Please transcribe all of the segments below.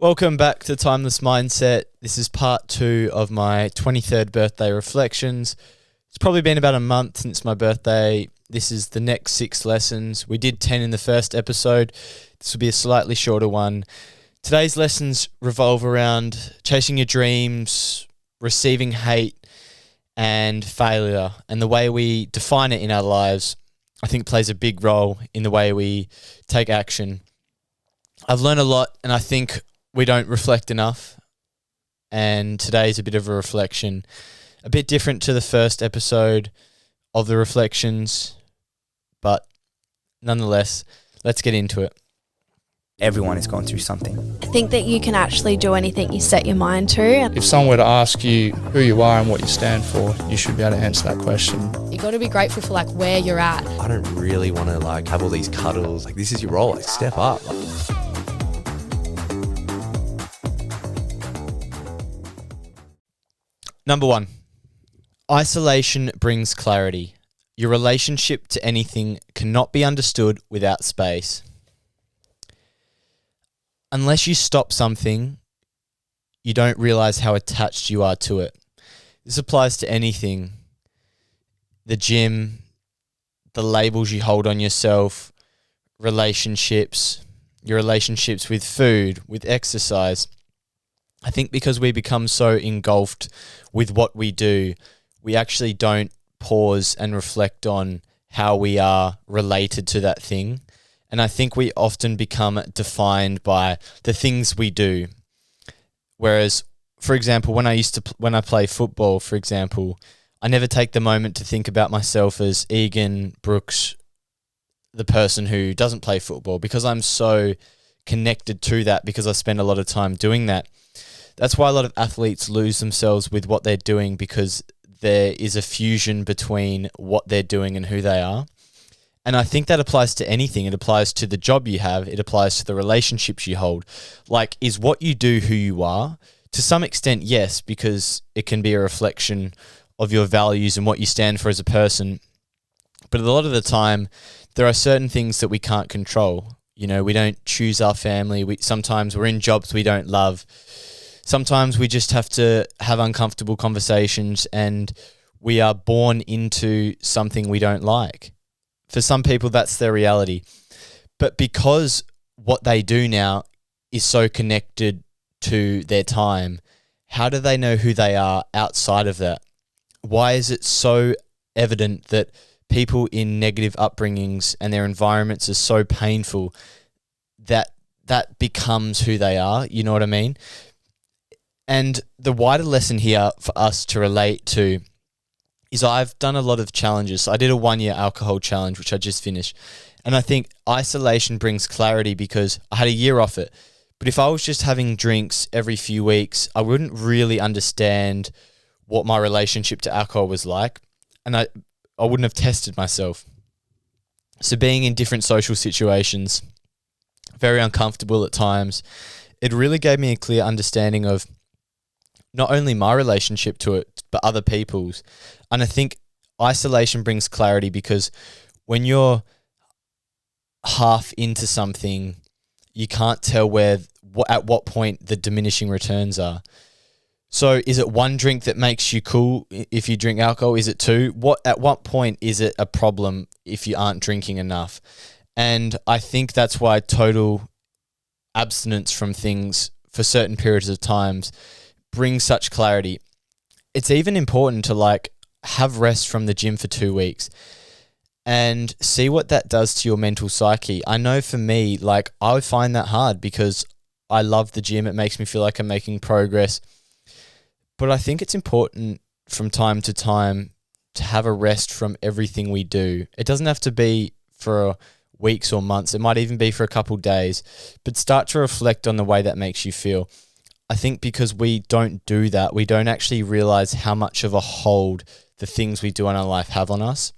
Welcome back to Timeless Mindset. This is part 2 of my 23rd birthday reflections. It's probably been about a month since my birthday. This is the next 6 lessons. We did 10 in the first episode. This will be a slightly shorter one. Today's lessons revolve around chasing your dreams, receiving hate, and failure. And the way we define it in our lives, I think, plays a big role in the way we take action. I've learned a lot, and I think we don't reflect enough, and today's a bit of a reflection, a bit different to the first episode of the reflections, but nonetheless, let's get into it. Everyone is going through something. I think that you can actually do anything you set your mind to. If someone were to ask you who you are and what you stand for, you should be able to answer that question. You got to be grateful for where you're at. I don't really want to have all these cuddles. This is your role. Step up. Number 1, isolation brings clarity. Your relationship to anything cannot be understood without space. Unless you stop something, you don't realize how attached you are to it. This applies to anything. The gym, the labels you hold on yourself, relationships, your relationships with food, with exercise. I think because we become so engulfed with what we do, we actually don't pause and reflect on how we are related to that thing. And I think we often become defined by the things we do. Whereas, for example, when I play football, for example, I never take the moment to think about myself as Egan Brooks, the person who doesn't play football, because I'm so connected to that because I spend a lot of time doing that. That's why a lot of athletes lose themselves with what they're doing, because there is a fusion between what they're doing and who they are. And I think that applies to anything. It applies to the job you have. It applies to the relationships you hold. Is what you do who you are? To some extent, yes, because it can be a reflection of your values and what you stand for as a person. But a lot of the time, there are certain things that we can't control. We don't choose our family. Sometimes we're in jobs we don't love. Sometimes we just have to have uncomfortable conversations, and we are born into something we don't like. For some people, that's their reality. But because what they do now is so connected to their time, how do they know who they are outside of that? Why is it so evident that people in negative upbringings and their environments are so painful that that becomes who they are? You know what I mean? And the wider lesson here for us to relate to is I've done a lot of challenges. I did a 1-year alcohol challenge, which I just finished. And I think isolation brings clarity because I had a year off it. But if I was just having drinks every few weeks, I wouldn't really understand what my relationship to alcohol was like. And I wouldn't have tested myself. So being in different social situations, very uncomfortable at times, it really gave me a clear understanding of not only my relationship to it, but other people's. And I think isolation brings clarity because when you're half into something, you can't tell at what point the diminishing returns are. So is it one drink that makes you cool if you drink alcohol? Is it 2? At what point is it a problem if you aren't drinking enough? And I think that's why total abstinence from things for certain periods of times brings such clarity. It's even important to have rest from the gym for 2 weeks and see what that does to your mental psyche. I know for me, I would find that hard because I love the gym. It makes me feel like I'm making progress. But I think it's important from time to time to have a rest from everything we do. It doesn't have to be for weeks or months. It might even be for a couple days, but start to reflect on the way that makes you feel. I think because we don't do that, we don't actually realize how much of a hold the things we do in our life have on us.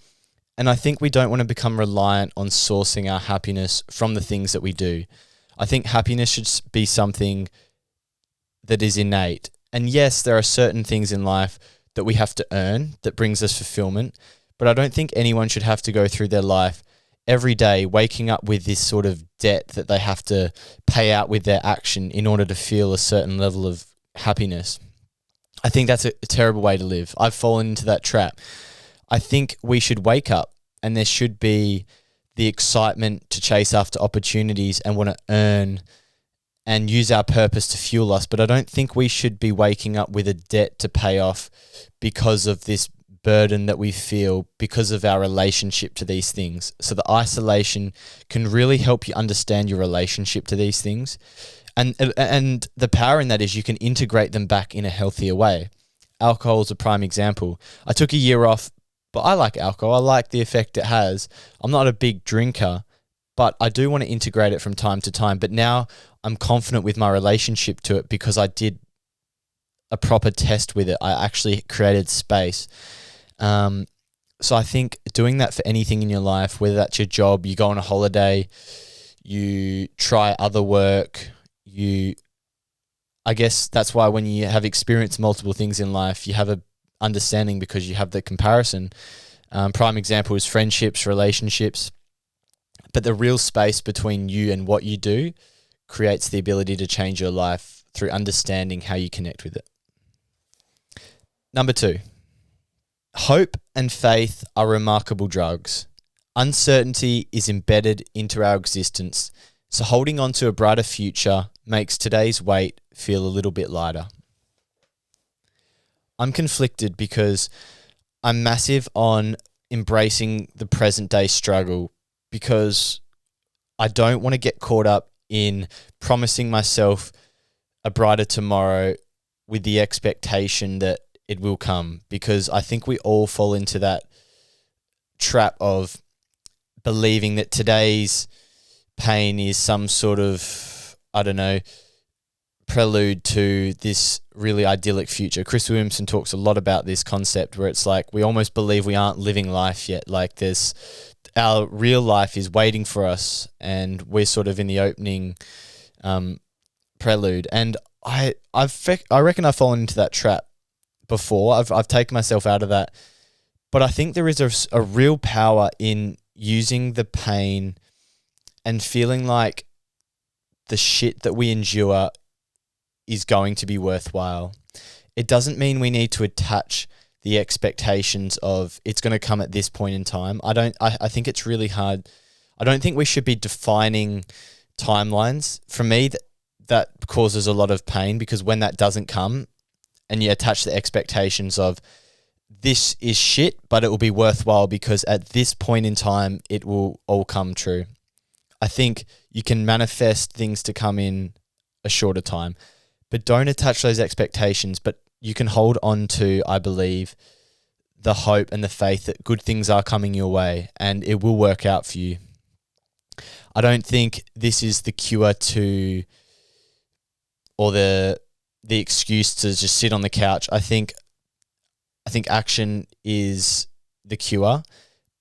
And I think we don't want to become reliant on sourcing our happiness from the things that we do. I think happiness should be something that is innate. And yes, there are certain things in life that we have to earn that brings us fulfillment, but I don't think anyone should have to go through their life every day waking up with this sort of debt that they have to pay out with their action in order to feel a certain level of happiness. I think that's a terrible way to live. I've fallen into that trap. I think we should wake up and there should be the excitement to chase after opportunities and want to earn and use our purpose to fuel us. But I don't think we should be waking up with a debt to pay off because of this burden that we feel because of our relationship to these things. So the isolation can really help you understand your relationship to these things. And the power in that is you can integrate them back in a healthier way. Alcohol is a prime example. I took a year off, but I like alcohol. I like the effect it has. I'm not a big drinker, but I do want to integrate it from time to time. But now I'm confident with my relationship to it because I did a proper test with it. I actually created space. So I think doing that for anything in your life, whether that's your job, you go on a holiday, you try other work, I guess that's why when you have experienced multiple things in life, you have a understanding because you have the comparison. Prime example is friendships, relationships, but the real space between you and what you do creates the ability to change your life through understanding how you connect with it. Number 2. Hope and faith are remarkable drugs. Uncertainty is embedded into our existence, so holding on to a brighter future makes today's weight feel a little bit lighter. I'm conflicted because I'm massive on embracing the present day struggle because I don't want to get caught up in promising myself a brighter tomorrow with the expectation that it will come, because I think we all fall into that trap of believing that today's pain is some sort of, prelude to this really idyllic future. Chris Williamson talks a lot about this concept where it's like we almost believe we aren't living life yet. Like our real life is waiting for us and we're sort of in the opening prelude. And I reckon I've fallen into that trap before. I've taken myself out of that. But I think there is a real power in using the pain and feeling like the shit that we endure is going to be worthwhile. It doesn't mean we need to attach the expectations of it's going to come at this point in time. I think it's really hard. I don't think we should be defining timelines. For me, that causes a lot of pain because when that doesn't come and you attach the expectations of this is shit, but it will be worthwhile because at this point in time, it will all come true. I think you can manifest things to come in a shorter time, but don't attach those expectations. But you can hold on to, I believe, the hope and the faith that good things are coming your way and it will work out for you. I don't think this is the cure to, or the excuse to just sit on the couch. I think action is the cure,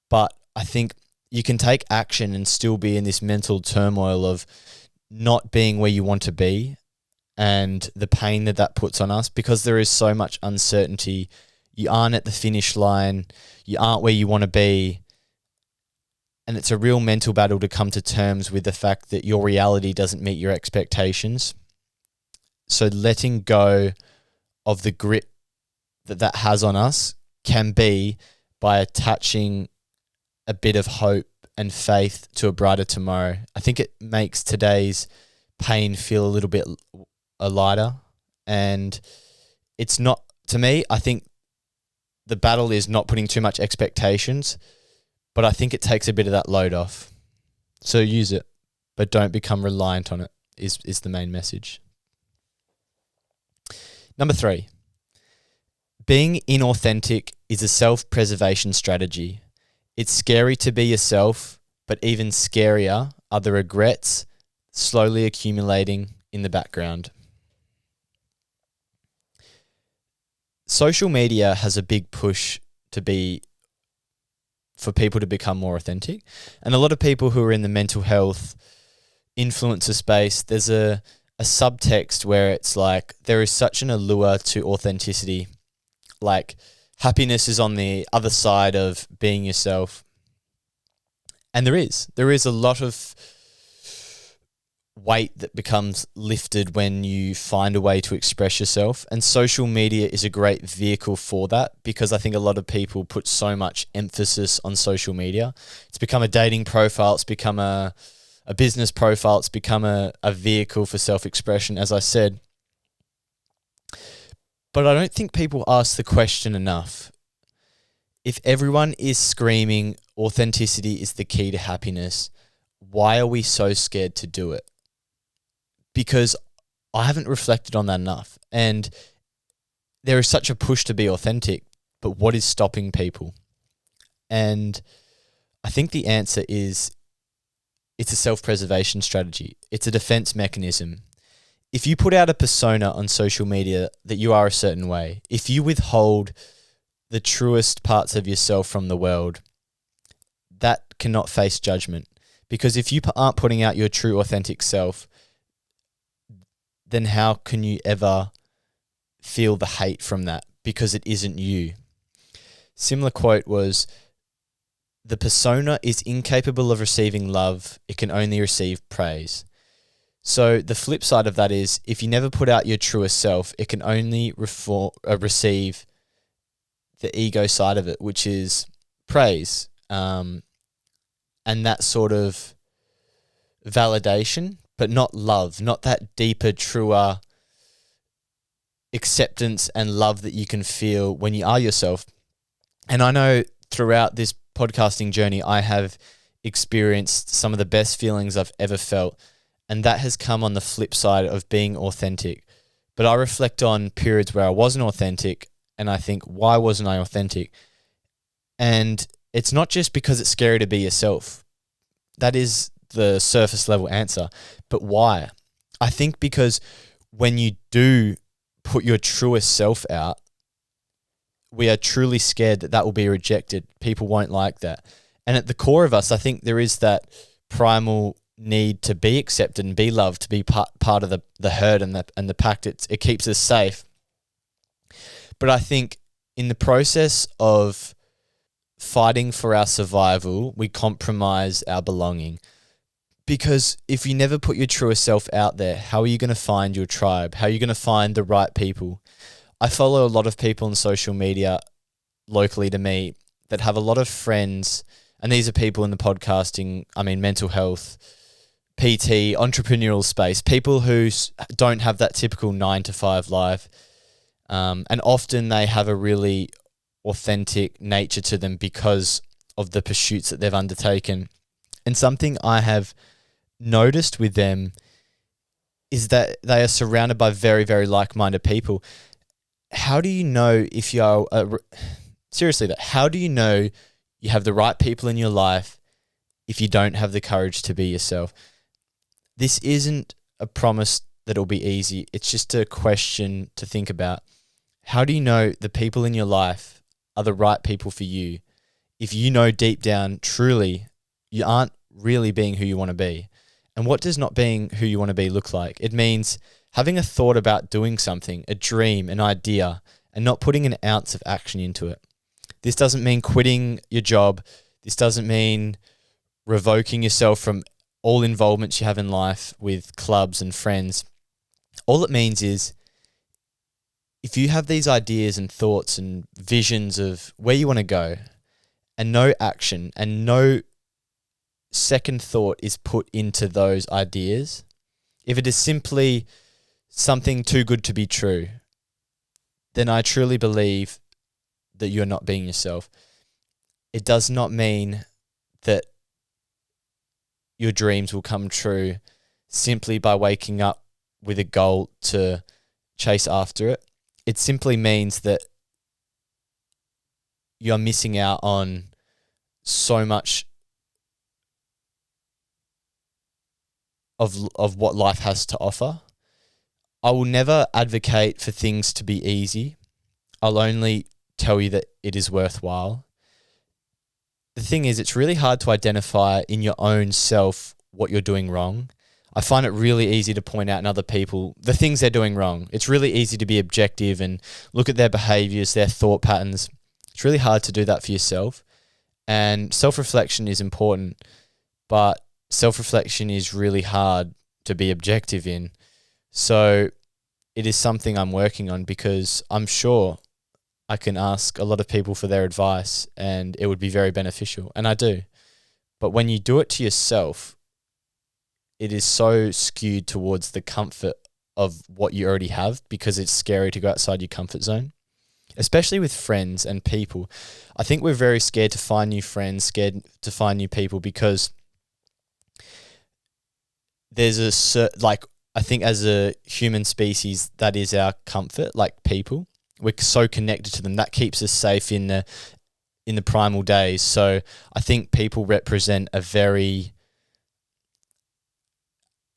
but I think you can take action and still be in this mental turmoil of not being where you want to be and the pain that puts on us because there is so much uncertainty. You aren't at the finish line. You aren't where you want to be. And it's a real mental battle to come to terms with the fact that your reality doesn't meet your expectations. So letting go of the grip that has on us can be by attaching a bit of hope and faith to a brighter tomorrow. I think it makes today's pain feel a little bit lighter. And it's not, to me, I think the battle is not putting too much expectations, but I think it takes a bit of that load off. So use it, but don't become reliant on it is the main message. Number 3, being inauthentic is a self-preservation strategy. It's scary to be yourself, but even scarier are the regrets slowly accumulating in the background. Social media has a big push for people to become more authentic. And a lot of people who are in the mental health influencer space, there's a subtext where it's like there is such an allure to authenticity. Like happiness is on the other side of being yourself. And there is a lot of weight that becomes lifted when you find a way to express yourself, and social media is a great vehicle for that, because I think a lot of people put so much emphasis on social media. It's become a dating profile, it's become a business profile, it's become a vehicle for self-expression, as I said. But I don't think people ask the question enough. If everyone is screaming authenticity is the key to happiness, why are we so scared to do it? Because I haven't reflected on that enough. And there is such a push to be authentic, but what is stopping people? And I think the answer is it's a self-preservation strategy. It's a defense mechanism. If you put out a persona on social media that you are a certain way, if you withhold the truest parts of yourself from the world, that cannot face judgment. Because if you aren't putting out your true authentic self, then how can you ever feel the hate from that? Because it isn't you. Similar quote was, the persona is incapable of receiving love, it can only receive praise. So the flip side of that is, if you never put out your truest self, it can only receive the ego side of it, which is praise, and that sort of validation, but not love, not that deeper, truer acceptance and love that you can feel when you are yourself. And I know throughout this podcasting journey, I have experienced some of the best feelings I've ever felt, and that has come on the flip side of being authentic. But I reflect on periods where I wasn't authentic, and I think, why wasn't I authentic? And it's not just because it's scary to be yourself. That is the surface level answer. But why? I think because when you do put your truest self out, we are truly scared that that will be rejected. People won't like that. And at the core of us, I think there is that primal need to be accepted and be loved, to be part of the herd and the pack. It keeps us safe. But I think in the process of fighting for our survival, we compromise our belonging. Because if you never put your truest self out there, how are you going to find your tribe? How are you going to find the right people? I follow a lot of people on social media locally to me that have a lot of friends, and these are people in the podcasting, mental health, PT, entrepreneurial space, people who don't have that typical 9-to-5 life. And often they have a really authentic nature to them because of the pursuits that they've undertaken. And something I have noticed with them is that they are surrounded by very, very like-minded people. How do you know if you're how do you know you have the right people in your life if you don't have the courage to be yourself? This isn't a promise that it'll be easy. It's just a question to think about. How do you know the people in your life are the right people for you if you know deep down, truly, you aren't really being who you want to be? And what does not being who you want to be look like? It means having a thought about doing something, a dream, an idea, and not putting an ounce of action into it. This doesn't mean quitting your job. This doesn't mean revoking yourself from all involvements you have in life with clubs and friends. All it means is, if you have these ideas and thoughts and visions of where you want to go, and no action and no second thought is put into those ideas, if it is simply something too good to be true, then I truly believe that you're not being yourself. It does not mean that your dreams will come true simply by waking up with a goal to chase after it. It simply means that you're missing out on so much of what life has to offer. I will never advocate for things to be easy. I'll only tell you that it is worthwhile. The thing is, it's really hard to identify in your own self what you're doing wrong. I find it really easy to point out in other people the things they're doing wrong. It's really easy to be objective and look at their behaviors, their thought patterns. It's really hard to do that for yourself. And self-reflection is important. but self-reflection is really hard to be objective in. So it is something I'm working on, because I'm sure I can ask a lot of people for their advice and it would be very beneficial, and I do. But when you do it to yourself, it is so skewed towards the comfort of what you already have, because it's scary to go outside your comfort zone, especially with friends and people. I think we're very scared to find new friends, scared to find new people, because there's I think as a human species, that is our comfort, like people. We're so connected to them. That keeps us safe in the primal days. So I think people represent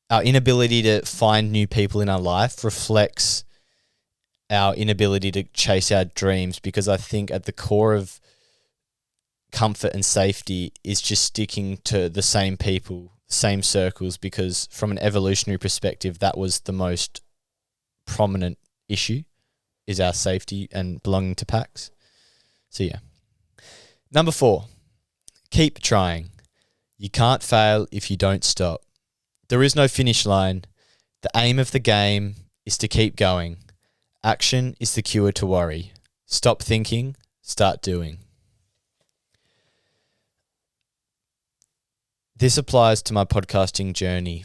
our inability to find new people in our life reflects our inability to chase our dreams, because I think at the core of comfort and safety is just sticking to the same people, same circles, because from an evolutionary perspective, that was the most prominent issue, is our safety and belonging to packs. So yeah. Number 4, keep trying. You can't fail if you don't stop. There is no finish line. The aim of the game is to keep going. Action is the cure to worry. Stop thinking, start doing. This applies to my podcasting journey.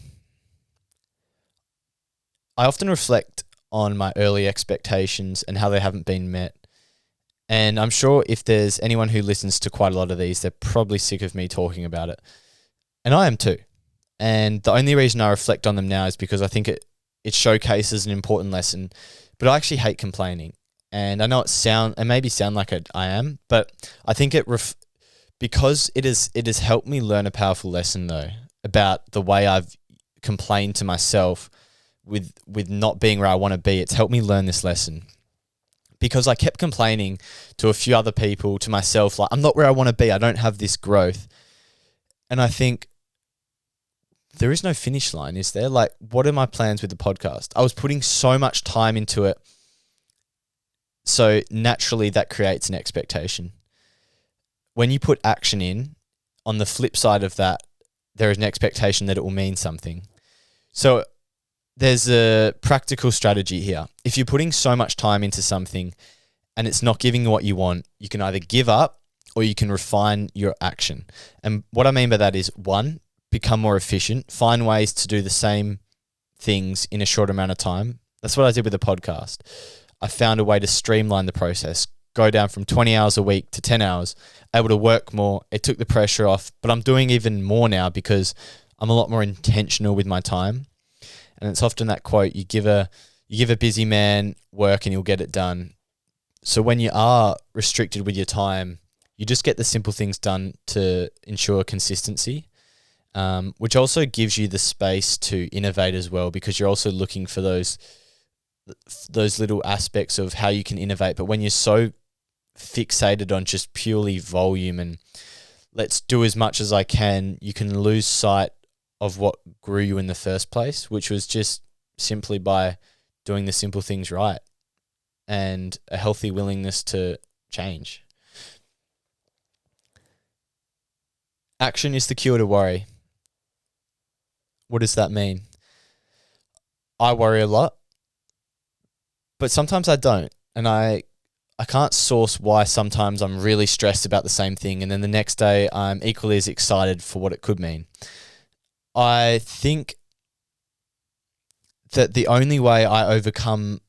I often reflect on my early expectations and how they haven't been met. And I'm sure if there's anyone who listens to quite a lot of these, they're probably sick of me talking about it. And I am too. And the only reason I reflect on them now is because I think it showcases an important lesson. But I actually hate complaining. And I know it maybe sound like I am, but I think because it has helped me learn a powerful lesson, though, about the way I've complained to myself with not being where I want to be. It's helped me learn this lesson, because I kept complaining to a few other people, to myself, like, I'm not where I want to be. I don't have this growth. And I think, there is no finish line, is there? Like, what are my plans with the podcast? I was putting so much time into it. So naturally that creates an expectation. When you put action in, on the flip side of that, there is an expectation that it will mean something. So there's a practical strategy here. If you're putting so much time into something and it's not giving you what you want, you can either give up or you can refine your action. And what I mean by that is, 1, become more efficient, find ways to do the same things in a short amount of time. That's what I did with the podcast. I found a way to streamline the process, go down from 20 hours a week to 10 hours, able to work more. It took the pressure off, but I'm doing even more now because I'm a lot more intentional with my time. And it's often that quote, you give a busy man work and you'll get it done. So when you are restricted with your time, you just get the simple things done to ensure consistency. Which also gives you the space to innovate as well, because you're also looking for those little aspects of how you can innovate. But when you're so fixated on just purely volume and let's do as much as I can, you can lose sight of what grew you in the first place, which was just simply by doing the simple things right and a healthy willingness to change. Action is the cure to worry. What does that mean? I worry a lot, but sometimes I don't. And I can't source why sometimes I'm really stressed about the same thing and then the next day I'm equally as excited for what it could mean. I think that the only way I overcome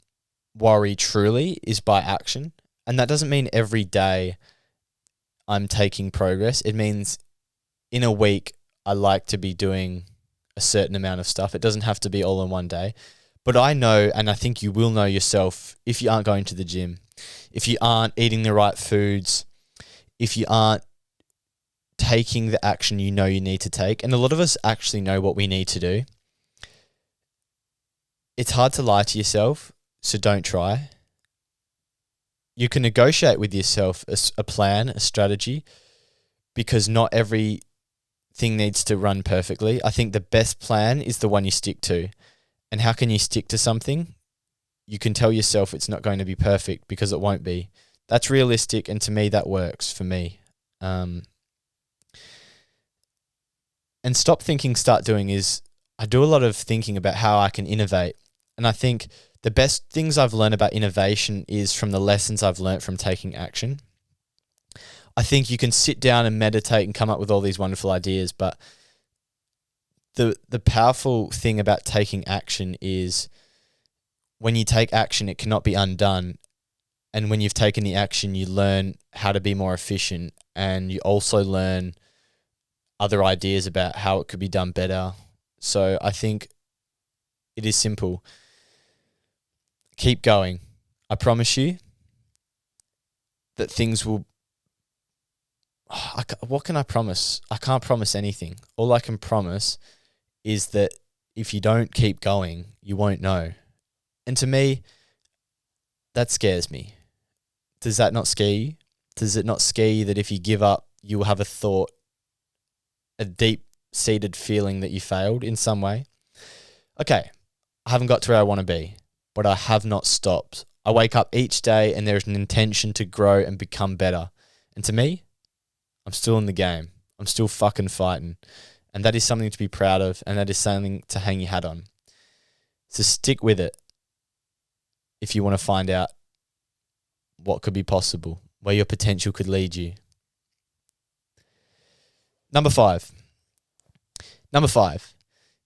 worry truly is by action. And that doesn't mean every day I'm taking progress. It means in a week I like to be doing a certain amount of stuff. It doesn't have to be all in one day. But I know, and I think you will know yourself, if you aren't going to the gym, if you aren't eating the right foods, if you aren't taking the action you know you need to take, and a lot of us actually know what we need to do, it's hard to lie to yourself, so don't try. You can negotiate with yourself a plan, a strategy, because not every thing needs to run perfectly. I think the best plan is the one you stick to. And how can you stick to something? You can tell yourself it's not going to be perfect because it won't be. That's realistic, and to me that works for me. And stop thinking, start doing is I do a lot of thinking about how I can innovate. And I think the best things I've learned about innovation is from the lessons I've learned from taking action. I think you can sit down and meditate and come up with all these wonderful ideas, but the powerful thing about taking action is when you take action, it cannot be undone. And when you've taken the action, you learn how to be more efficient, and you also learn other ideas about how it could be done better. So I think it is simple. Keep going. I promise you that things will... What can I promise? I can't promise anything. All I can promise is that if you don't keep going, you won't know. And to me, that scares me. Does that not scare you? Does it not scare you that if you give up, you will have a thought, a deep-seated feeling that you failed in some way? Okay, I haven't got to where I want to be, but I have not stopped. I wake up each day and there's an intention to grow and become better. And to me, I'm still in the game. I'm still fucking fighting. And that is something to be proud of, and that is something to hang your hat on. So stick with it if you want to find out what could be possible, where your potential could lead you. Number five.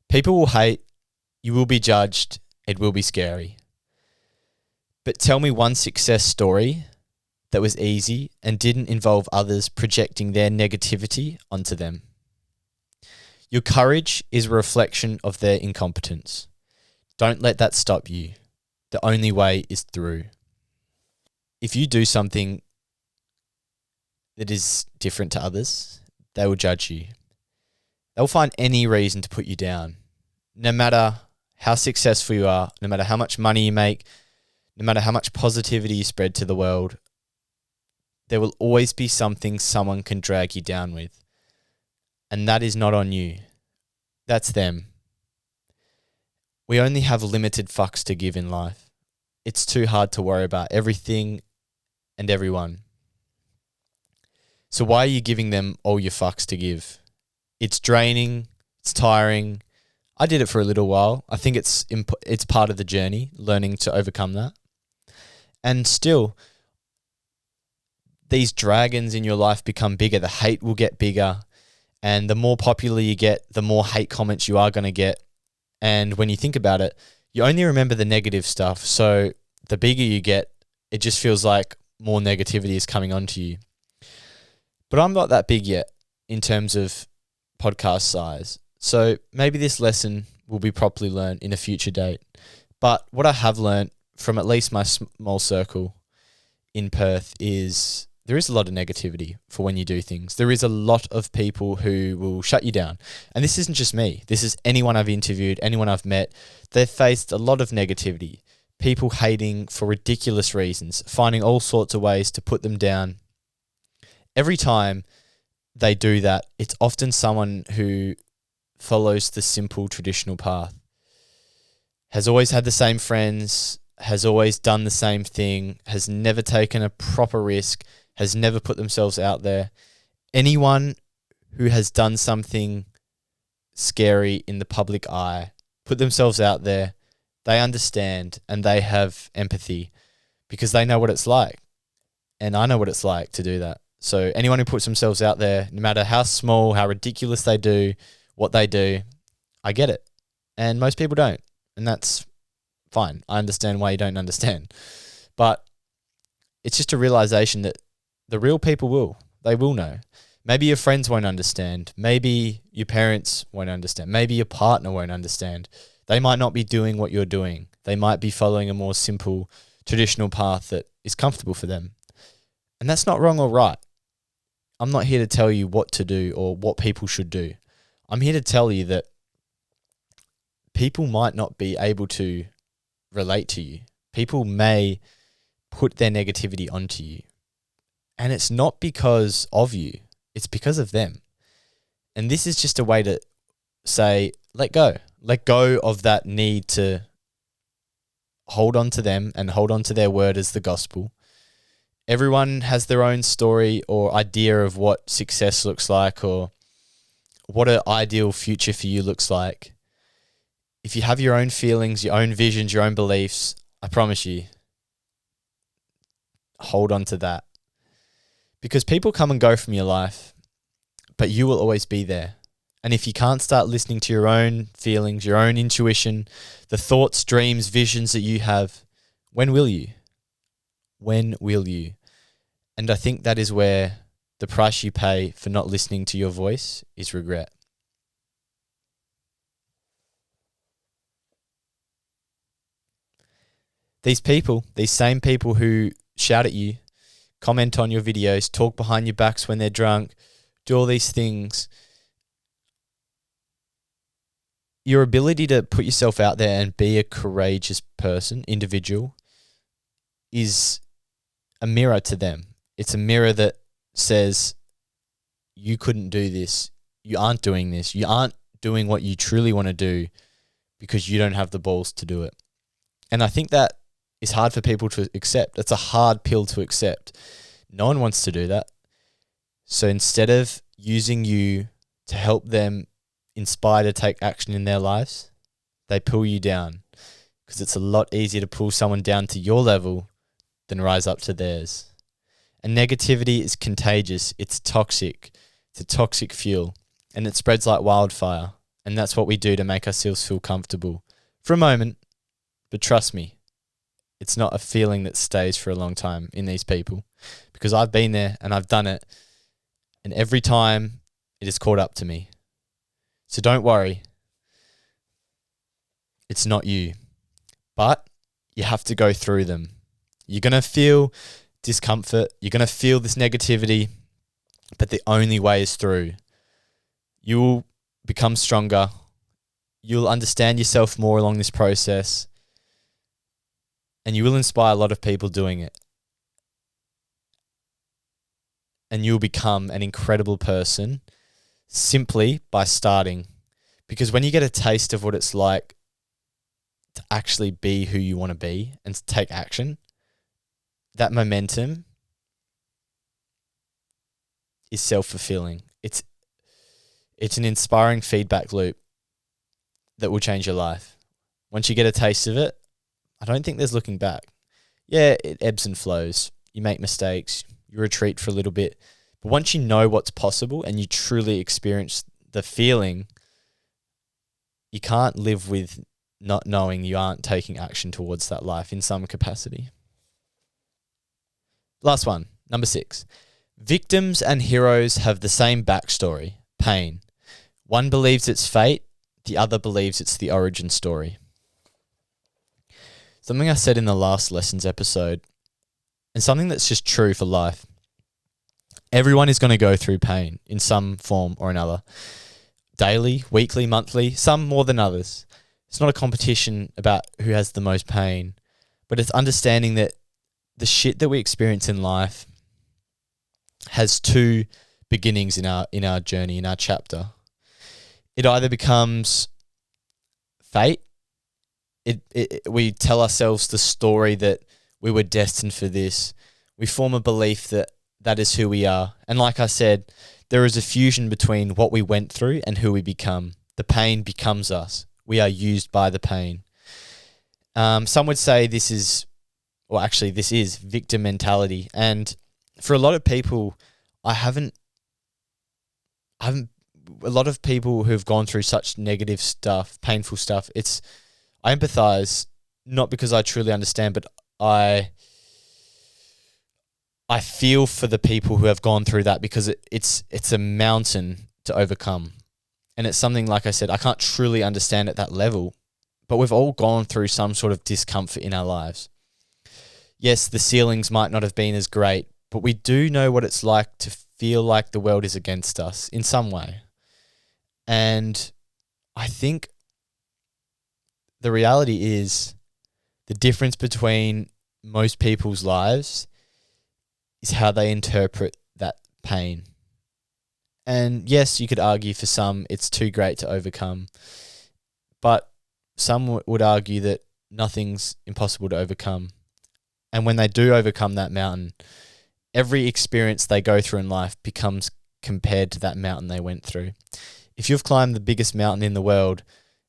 People will hate, you will be judged, it will be scary. But tell me one success story that was easy and didn't involve others projecting their negativity onto them. Your courage is a reflection of their incompetence. Don't let that stop you. The only way is through. If you do something that is different to others, they will judge you. They'll find any reason to put you down. No matter how successful you are, no matter how much money you make, no matter how much positivity you spread to the world, there will always be something someone can drag you down with. And that is not on you. That's them. We only have limited fucks to give in life. It's too hard to worry about everything and everyone. So why are you giving them all your fucks to give? It's draining. It's tiring. I did it for a little while. I think it's part of the journey, learning to overcome that. And still, these dragons in your life become bigger. The hate will get bigger. And the more popular you get, the more hate comments you are going to get. And when you think about it, you only remember the negative stuff. So the bigger you get, it just feels like more negativity is coming onto you. But I'm not that big yet in terms of podcast size. So maybe this lesson will be properly learned in a future date. But what I have learned from at least my small circle in Perth is there is a lot of negativity for when you do things. There is a lot of people who will shut you down. And this isn't just me. This is anyone I've interviewed, anyone I've met. They've faced a lot of negativity. People hating for ridiculous reasons, finding all sorts of ways to put them down. Every time they do that, it's often someone who follows the simple traditional path, has always had the same friends, has always done the same thing, has never taken a proper risk, has never put themselves out there. Anyone who has done something scary in the public eye, put themselves out there, they understand and they have empathy because they know what it's like. And I know what it's like to do that. So anyone who puts themselves out there, no matter how small, how ridiculous they do, what they do, I get it. And most people don't. And that's fine. I understand why you don't understand. But it's just a realization that the real people will. They will know. Maybe your friends won't understand. Maybe your parents won't understand. Maybe your partner won't understand. They might not be doing what you're doing. They might be following a more simple, traditional path that is comfortable for them. And that's not wrong or right. I'm not here to tell you what to do or what people should do. I'm here to tell you that people might not be able to relate to you. People may put their negativity onto you. And it's not because of you. It's because of them. And this is just a way to say, let go. Let go of that need to hold on to them and hold on to their word as the gospel. Everyone has their own story or idea of what success looks like or what an ideal future for you looks like, if you have your own feelings, your own visions, your own beliefs, I promise you, hold on to that. Because people come and go from your life, but you will always be there. And if you can't start listening to your own feelings, your own intuition, the thoughts, dreams, visions that you have, when will you? When will you? And I think that is where the price you pay for not listening to your voice is regret. These people, these same people who shout at you, comment on your videos, talk behind your backs when they're drunk, do all these things, your ability to put yourself out there and be a courageous person, individual, is a mirror to them. It's a mirror that says, you couldn't do this. You aren't doing this. You aren't doing what you truly want to do because you don't have the balls to do it. And I think that is hard for people to accept. It's a hard pill to accept. No one wants to do that. So instead of using you to help them inspire to take action in their lives, they pull you down, because it's a lot easier to pull someone down to your level than rise up to theirs. And negativity is contagious. It's toxic. It's a toxic fuel, and it spreads like wildfire. And that's what we do to make ourselves feel comfortable for a moment. But trust me, it's not a feeling that stays for a long time in these people, because I've been there and I've done it. And every time it has caught up to me. So don't worry. It's not you. But you have to go through them. You're going to feel discomfort. You're going to feel this negativity. But the only way is through. You will become stronger. You'll understand yourself more along this process. And you will inspire a lot of people doing it. And you'll become an incredible person simply by starting. Because when you get a taste of what it's like to actually be who you want to be and to take action, that momentum is self-fulfilling. It's an inspiring feedback loop that will change your life. Once you get a taste of it, I don't think there's looking back. Yeah, it ebbs and flows. You make mistakes. You retreat for a little bit. But once you know what's possible and you truly experience the feeling, you can't live with not knowing you aren't taking action towards that life in some capacity. Last one, number 6. Victims and heroes have the same backstory, pain. One believes it's fate, the other believes it's the origin story. Something I said in the last lessons episode, and something that's just true for life. Everyone is going to go through pain in some form or another. Daily, weekly, monthly, some more than others. It's not a competition about who has the most pain, but it's understanding that the shit that we experience in life has two beginnings in our journey, in our chapter. It either becomes fate. We tell ourselves the story that we were destined for this. We form a belief that that is who we are. And like I said, there is a fusion between what we went through and who we become. The pain becomes us. We are used by the pain. Some would say this is victim mentality. And for a lot of people, a lot of people who've gone through such negative stuff, painful stuff, I empathize, not because I truly understand, but I feel for the people who have gone through that, because it's a mountain to overcome. And it's something, like I said, I can't truly understand at that level, but we've all gone through some sort of discomfort in our lives. Yes, the ceilings might not have been as great, but we do know what it's like to feel like the world is against us in some way. And I think the reality is the difference between most people's lives is how they interpret that pain. And yes, you could argue for some it's too great to overcome, but some would argue that nothing's impossible to overcome. And when they do overcome that mountain, every experience they go through in life becomes compared to that mountain they went through. if you've climbed the biggest mountain in the world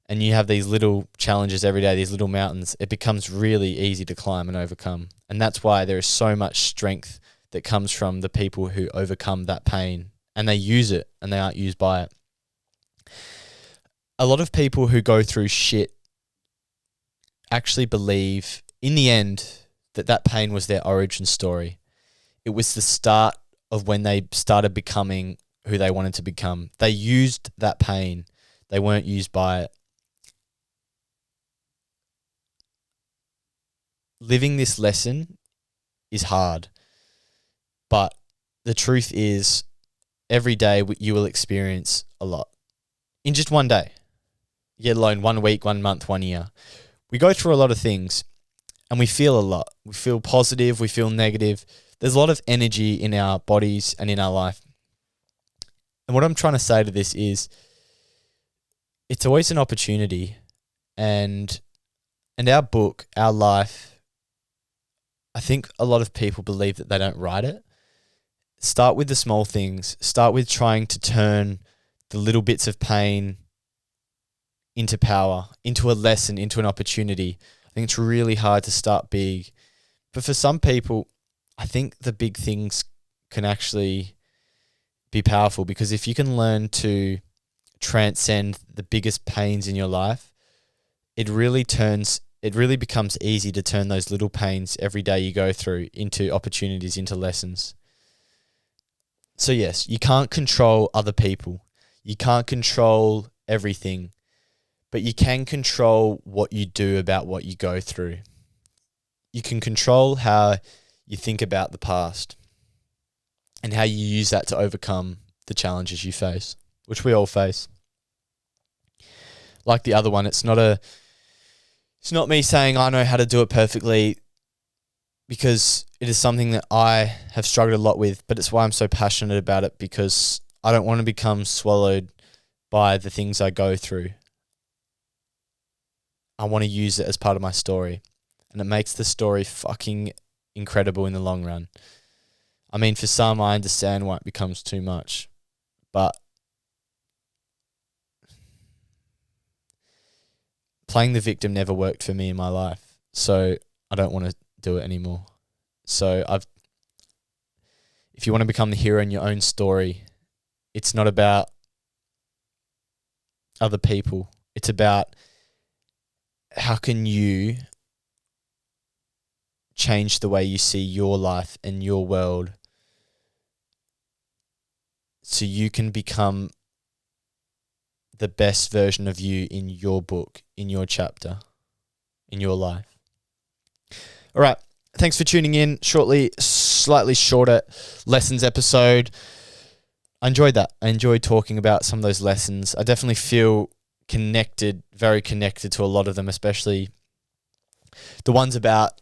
and you have these little challenges every day, these little mountains, it becomes really easy to climb and overcome. And that's why there is so much strength that comes from the people who overcome that pain, and they use it and they aren't used by it. A lot of people who go through shit actually believe in the end that that pain was their origin story. It was the start of when they started becoming who they wanted to become. They used that pain. They weren't used by it. Living this lesson is hard, but the truth is every day you will experience a lot. In just one day, let alone 1 week, 1 month, 1 year. We go through a lot of things and we feel a lot. We feel positive, we feel negative. There's a lot of energy in our bodies and in our life. And what I'm trying to say to this is it's always an opportunity, and our book, our life, I think a lot of people believe that they don't write it. Start with the small things. Start with trying to turn the little bits of pain into power, into a lesson, into an opportunity. I think it's really hard to start big. But for some people, I think the big things can actually be powerful, because if you can learn to transcend the biggest pains in your life, it really becomes easy to turn those little pains every day you go through into opportunities, into lessons. So yes, you can't control other people. You can't control everything, but you can control what you do about what you go through. You can control how you think about the past and how you use that to overcome the challenges you face, which we all face. Like the other one, it's not me saying I know how to do it perfectly, because it is something that I have struggled a lot with, but it's why I'm so passionate about it, because I don't want to become swallowed by the things I go through. I want to use it as part of my story, and it makes the story fucking incredible in the long run. I mean, for some, I understand why it becomes too much, but playing the victim never worked for me in my life, so I don't want to do it anymore. So if you want to become the hero in your own story, it's not about other people. It's about how can you change the way you see your life and your world so you can become the best version of you in your book, in your chapter, in your life. All right. Thanks for tuning in. Slightly shorter lessons episode. I enjoyed that. I enjoyed talking about some of those lessons. I definitely feel connected, very connected to a lot of them, especially the ones about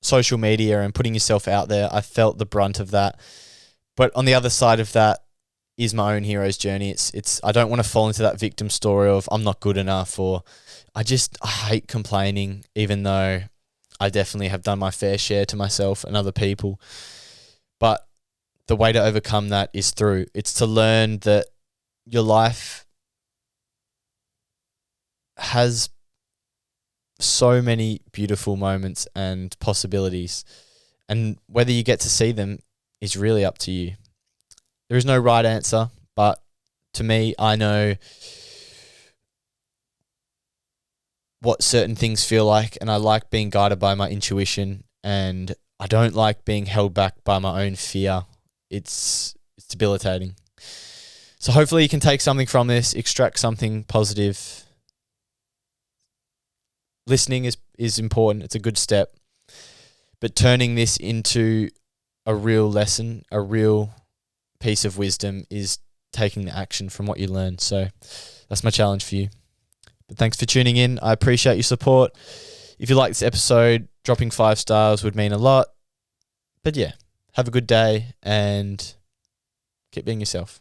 social media and putting yourself out there. I felt the brunt of that. But on the other side of that is my own hero's journey. It's I don't want to fall into that victim story of I'm not good enough, or I hate complaining, even though I definitely have done my fair share to myself and other people. But the way to overcome that is it's to learn that your life has so many beautiful moments and possibilities, and whether you get to see them is really up to you. There is no right answer, but to me, I know what certain things feel like, and I like being guided by my intuition, and I don't like being held back by my own fear. It's debilitating. So hopefully you can take something from this, extract something positive. Listening is important. It's a good step. But turning this into a real lesson, a real piece of wisdom, is taking the action from what you learn. So that's my challenge for you. But thanks for tuning in. I appreciate your support. If you like this episode, dropping 5 stars would mean a lot. But yeah, have a good day and keep being yourself.